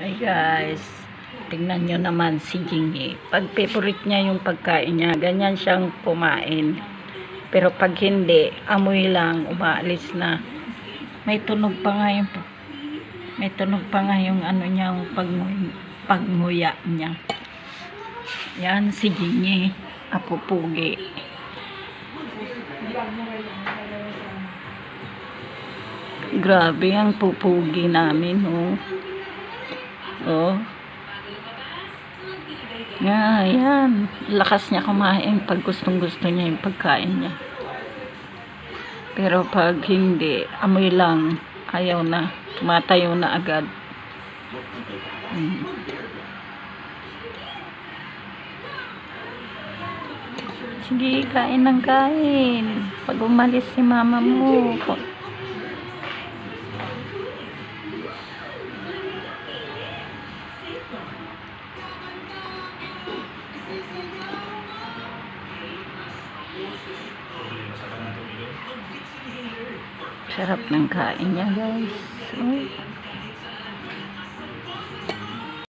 Hi guys, tingnan nyo naman si Jingy. Pag favorite niya yung pagkain niya, ganyan siyang kumain. Pero pag hindi, amoy lang, umaalis na. May tunog pa nga yung ano niya, yung pagnguya niya. Yan si Jingy, apupugi. Grabe ang pupugi namin, oh. Oh. Yan. Lakas niya kumain pag gustong-gusto niya yung pagkain niya. Pero pag hindi, amoy lang, ayaw na. Tumatayo na agad. Sige, kain ng kain. Pag umalis si mama mo, sarap ng kain niya guys.